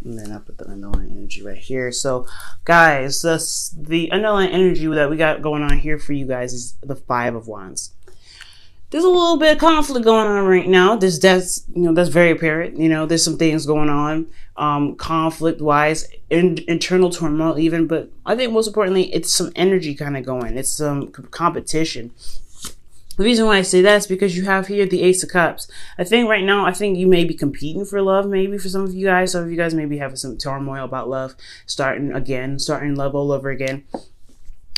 And then I put the underlying energy right here. So, guys, the underlying energy that we got going on here for you guys is the Five of Wands. There's a little bit of conflict going on right now. That's very apparent. There's some things going on, conflict wise, internal turmoil even. But I think most importantly, it's some energy kind of going. It's some competition. The reason why I say that is because you have here the Ace of Cups. I think right now, you may be competing for love, maybe for some of you guys. Some of you guys may be having some turmoil about love, starting love all over again.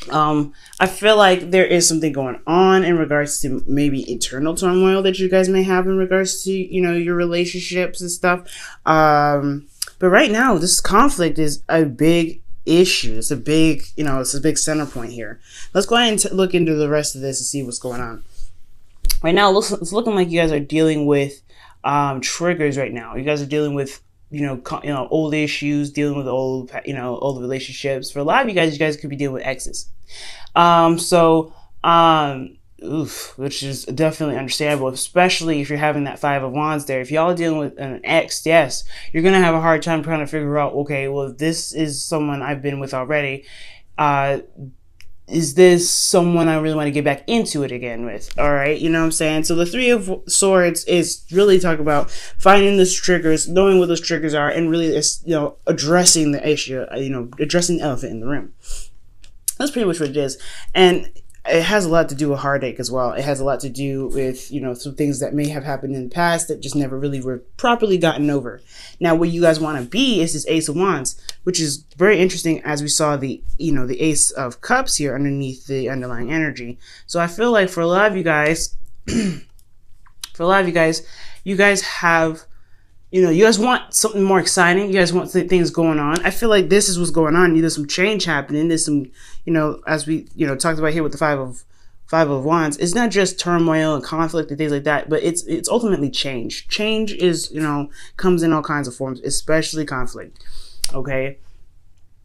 I feel like there is something going on in regards to maybe internal turmoil that you guys may have in regards to, your relationships and stuff. But right now, this conflict is a big issue. It's a big center point here. Let's go ahead and look into the rest of this and see what's going on. Right now, it's looking like you guys are dealing with triggers right now. You guys are dealing with old issues, dealing with old relationships. For a lot of you guys could be dealing with exes. Which is definitely understandable, especially if you're having that Five of Wands there. If y'all are dealing with an ex, yes, you're going to have a hard time trying to figure out, okay, well, this is someone I've been with already. Is this someone I really want to get back into it again with? All right, you know what I'm saying? So the Three of Swords is really talking about finding those triggers, knowing what those triggers are, and really, addressing the issue, addressing the elephant in the room. That's pretty much what it is. And it has a lot to do with heartache as well. It has a lot to do with, some things that may have happened in the past that just never really were properly gotten over. Now, what you guys want to be is this Ace of Wands, which is very interesting as we saw the Ace of Cups here underneath the underlying energy. So I feel like for a lot of you guys, you guys have, you guys want something more exciting. You guys want things going on. I feel like this is what's going on. There's some change happening. There's some, as we, talked about here with the Five of Wands, it's not just turmoil and conflict and things like that, but it's ultimately change. Change is, comes in all kinds of forms, especially conflict. Okay.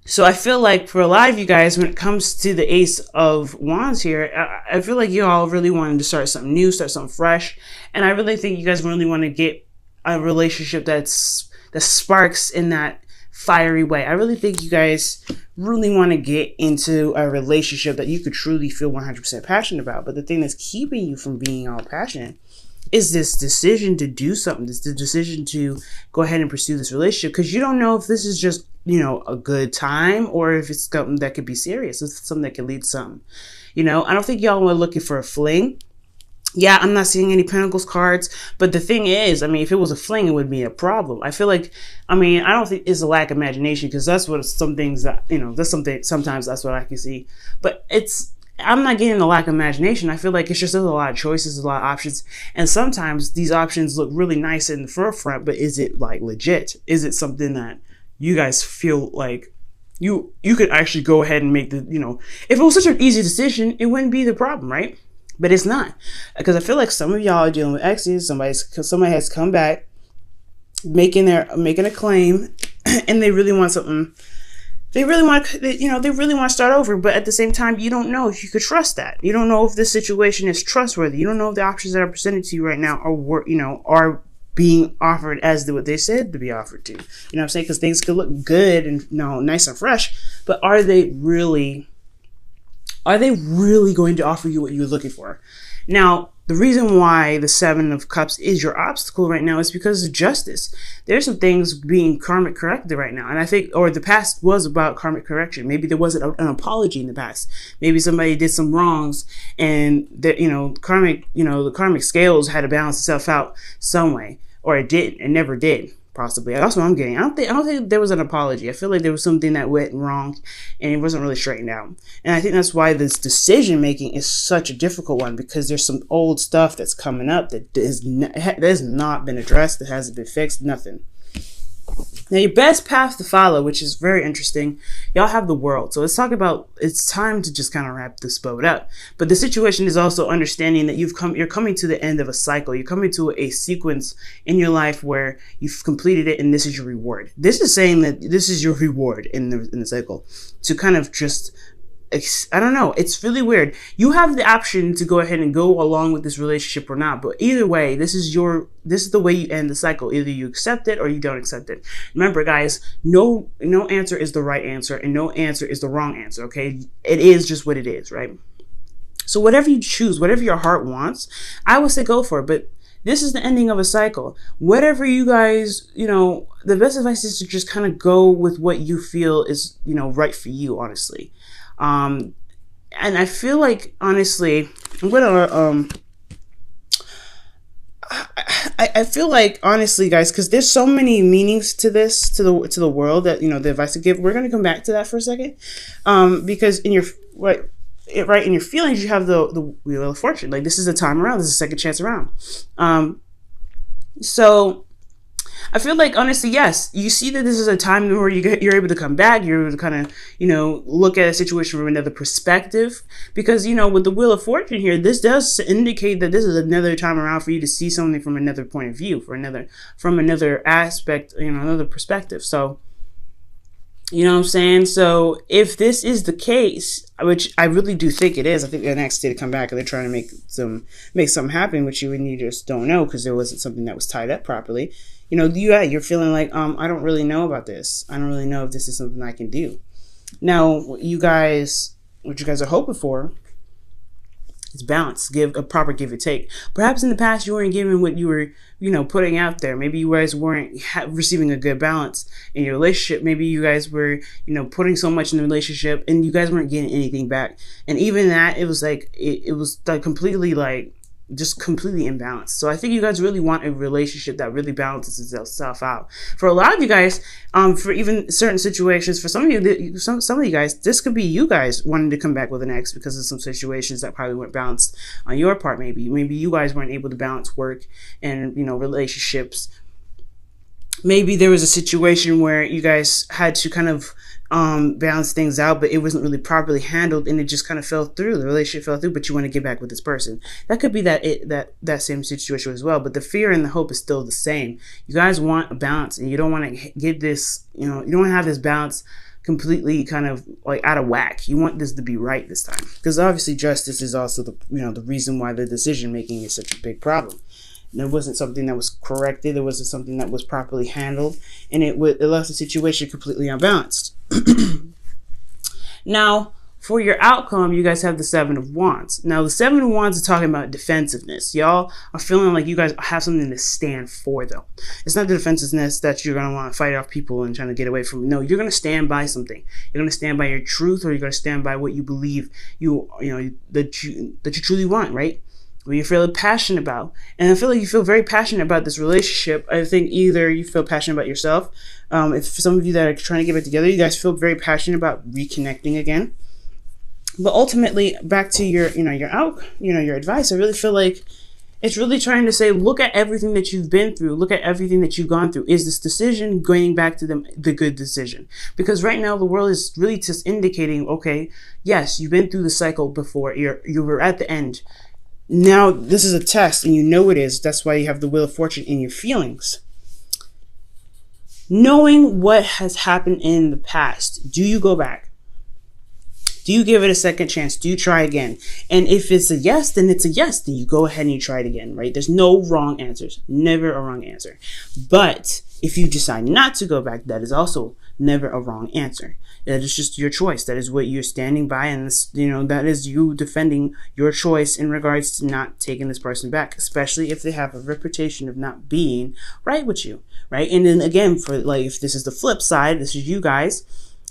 So I feel like for a lot of you guys, when it comes to the Ace of Wands here, I feel like you all really wanted to start something new, start something fresh. And I really think you guys really want to get a relationship that sparks in that fiery way. I really think you guys really want to get into a relationship that you could truly feel 100% passionate about. But the thing that's keeping you from being all passionate is this decision to do something. This the decision to go ahead and pursue this relationship, because you don't know if this is just, a good time or if it's something that could be serious. It's something that could lead to something. I don't think y'all are looking for a fling. Yeah, I'm not seeing any Pentacles cards, but the thing is, if it was a fling, it would be a problem. I feel like, I don't think it's a lack of imagination, because that's what some things that, that's something, sometimes that's what I can see. But I'm not getting a lack of imagination. I feel like it's just there's a lot of choices, a lot of options. And sometimes these options look really nice in the forefront, but is it like legit? Is it something that you guys feel like you could actually go ahead and make the, if it was such an easy decision, it wouldn't be the problem, right? But it's not, because I feel like some of y'all are dealing with exes. Somebody has come back, making a claim, and they really want something. They really want to start over. But at the same time, you don't know if you could trust that. You don't know if this situation is trustworthy. You don't know if the options that are presented to you right now are being offered as what they said to be offered to. You know what I'm saying? Because things could look good and nice and fresh, but are they really going to offer you what you're looking for? Now, the reason why the Seven of Cups is your obstacle right now is because of justice. There's some things being karmic corrected right now. And I think, or the past was about karmic correction. Maybe there wasn't an apology in the past. Maybe somebody did some wrongs, and the karmic scales had to balance itself out some way, or it didn't. It never did. Possibly. That's what I'm getting. I don't think there was an apology. I feel like there was something that went wrong and it wasn't really straightened out. And I think that's why this decision making is such a difficult one, because there's some old stuff that's coming up that has not been addressed, that hasn't been fixed, nothing. Now, your best path to follow, which is very interesting, y'all have the World. So let's talk about, it's time to just kind of wrap this boat up. But the situation is also understanding that you're coming to the end of a cycle. You're coming to a sequence in your life where you've completed it, and this is your reward. This is saying that this is your reward in the cycle, to kind of just I don't know. It's really weird. You have the option to go ahead and go along with this relationship or not. But either way, this is the way you end the cycle. Either you accept it or you don't accept it. Remember, guys, no answer is the right answer and no answer is the wrong answer. Okay, it is just what it is, right? So whatever you choose, whatever your heart wants, I would say go for it. But this is the ending of a cycle. Whatever you guys, the best advice is to just kind of go with what you feel is, right for you, honestly. And I feel like, honestly, I'm gonna I feel like, honestly, guys, because there's so many meanings to this, to the world, that the advice to give. We're gonna come back to that for a second, because in your in your feelings, you have the wheel of fortune. Like, this is a time around. This is a second chance around. So I feel like, honestly, yes, you see that this is a time where you're able to come back. You're able to kind of, look at a situation from another perspective. Because, with the Wheel of Fortune here, this does indicate that this is another time around for you to see something from another point of view, from another aspect, another perspective. So, you know what I'm saying? So if this is the case, which I really do think it is, I think the next day to come back and they're trying to make something happen with you, and you just don't know because there wasn't something that was tied up properly. You're feeling like, I don't really know about this. I don't really know if this is something I can do. Now, what you guys are hoping for is balance. Give a proper give and take. Perhaps in the past you weren't giving what you were, putting out there. Maybe you guys weren't receiving a good balance in your relationship. Maybe you guys were, putting so much in the relationship and you guys weren't getting anything back. And even that, it was like, it was like completely like, just completely imbalanced. So I think you guys really want a relationship that really balances itself out. For a lot of you guys, for even certain situations, for some of you, some of you guys, this could be you guys wanting to come back with an ex because of some situations that probably weren't balanced on your part. Maybe you guys weren't able to balance work and relationships. Maybe there was a situation where you guys had to kind of balance things out, but it wasn't really properly handled and it just kind of fell through. The relationship fell through, but you want to get back with this person. That could be that same situation as well, but the fear and the hope is still the same. You guys want a balance, and you don't want to get this, you don't want to have this balance completely kind of like out of whack. You want this to be right this time, because obviously justice is also the reason why the decision making is such a big problem. There wasn't something that was corrected. There wasn't something that was properly handled, and it left the situation completely unbalanced. Now, for your outcome, you guys have the Seven of Wands. Now, the Seven of Wands is talking about defensiveness. Y'all are feeling like you guys have something to stand for, though. It's not the defensiveness that you're going to want to fight off people and trying to get away from. No, you're going to stand by something. You're going to stand by your truth, or you're going to stand by what you believe that you truly want, right? What you feel passionate about. And I feel like you feel very passionate about this relationship. I think either you feel passionate about yourself. If some of you that are trying to get it together, you guys feel very passionate about reconnecting again. But ultimately, back to your advice, I really feel like it's really trying to say, look at everything that you've been through. Look at everything that you've gone through. Is this decision going back to the good decision? Because right now the world is really just indicating, okay, yes, you've been through the cycle before. You were at the end. Now, this is a test, and you know it is. That's why you have the Wheel of Fortune in your feelings. Knowing what has happened in the past, do you go back? Do you give it a second chance? Do you try again? And if it's a yes, then it's a yes. Then you go ahead and you try it again, right? There's no wrong answers. Never a wrong answer. But if you decide not to go back, that is also never a wrong answer. That is just your choice. That is what you're standing by, and this, that is you defending your choice in regards to not taking this person back, especially if they have a reputation of not being right with you, right? And then again, for like, if this is the flip side, this is you guys.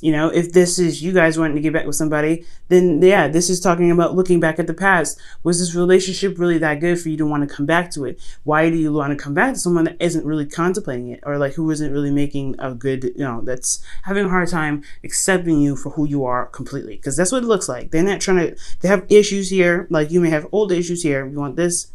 If this is you guys wanting to get back with somebody, then yeah, this is talking about looking back at the past. Was this relationship really that good for you to want to come back to it? Why do you want to come back to someone that isn't really contemplating it, or like who isn't really making a good, that's having a hard time accepting you for who you are completely? Because that's what it looks like. They're not trying to, they have issues here. Like, you may have old issues here. You want this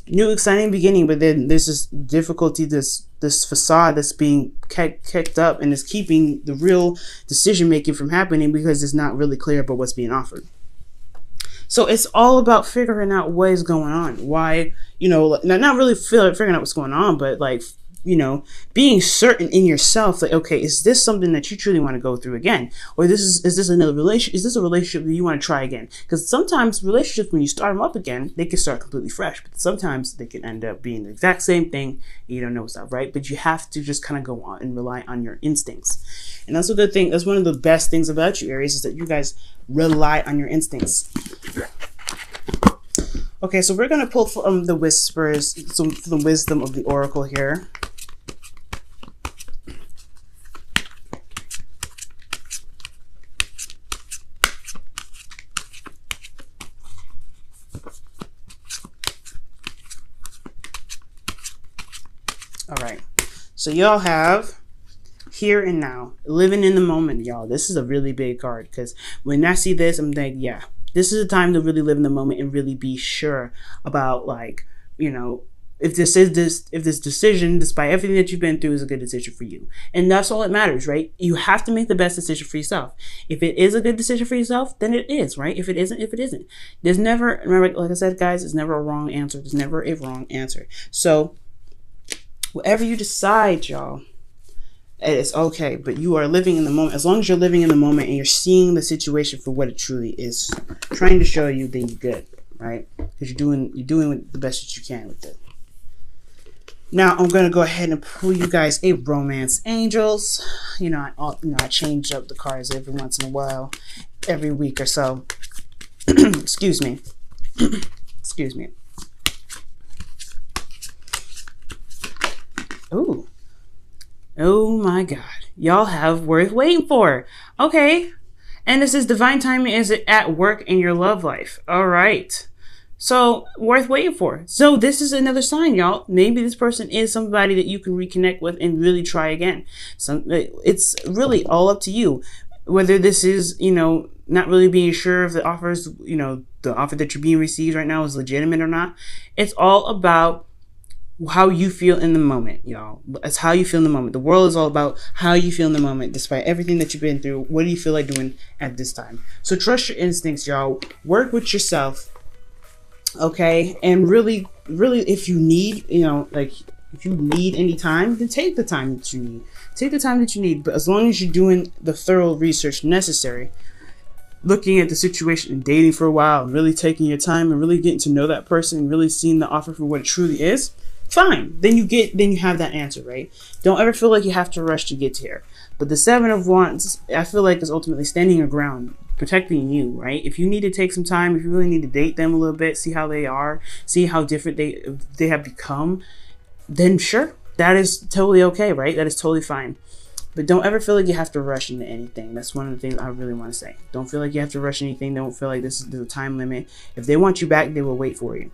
new exciting beginning, but then there's this difficulty, this facade that's being kicked up, and is keeping the real decision making from happening because it's not really clear about what's being offered. So it's all about figuring out what is going on. Why, not really figuring out what's going on, but like being certain in yourself, like, okay, is this something that you truly want to go through again? Or is this another relationship? Is this a relationship that you want to try again? Because sometimes relationships, when you start them up again, they can start completely fresh, but sometimes they can end up being the exact same thing, and you don't know what's up, right? But you have to just kind of go on and rely on your instincts. And that's a good thing. That's one of the best things about you, Aries, is that you guys rely on your instincts. Okay, so we're going to pull from the whispers, some the wisdom of the oracle here. All right, so y'all have here and now, living in the moment, y'all. This is a really big card, because when I see this, I'm like, yeah, this is a time to really live in the moment and really be sure about, like, if this decision, despite everything that you've been through, is a good decision for you. And that's all that matters, right? You have to make the best decision for yourself. If it is a good decision for yourself, then it is, right? If it isn't, it isn't. There's never, remember, like I said, guys, there's never a wrong answer. There's never a wrong answer. So whatever you decide, y'all, it's okay, but you are living in the moment. As long as you're living in the moment and you're seeing the situation for what it truly is, trying to show you, then you're good, right? Because you're doing the best that you can with it. Now I'm gonna go ahead and pull you guys a romance angels. I change up the cards every once in a while, every week or so. Excuse me. Excuse me. Ooh. Oh my God. Y'all have worth waiting for. Okay. And this is divine timing is at work in your love life. All right. So worth waiting for. So this is another sign, y'all. Maybe this person is somebody that you can reconnect with and really try again. So it's really all up to you. Whether this is, not really being sure if the offers, the offer that you're being received right now is legitimate or not. It's all about how you feel in the moment, y'all. It's how you feel in the moment. The world is all about how you feel in the moment, despite everything that you've been through. What do you feel like doing at this time? So trust your instincts, y'all. Work with yourself, okay? And really, if you need, if you need any time, then take the time that you need. Take the time that you need. But as long as you're doing the thorough research necessary, looking at the situation and dating for a while, and really taking your time and really getting to know that person and really seeing the offer for what it truly is, fine. Then you have that answer, right? Don't ever feel like you have to rush to get here. But the Seven of Wands, I feel like, is ultimately standing your ground, protecting you, right? If you need to take some time, if you really need to date them a little bit, see how they are, see how different they have become, then sure, that is totally okay, right? That is totally fine. But don't ever feel like you have to rush into anything. That's one of the things I really want to say. Don't feel like you have to rush anything. Don't feel like there's a time limit. If they want you back, they will wait for you.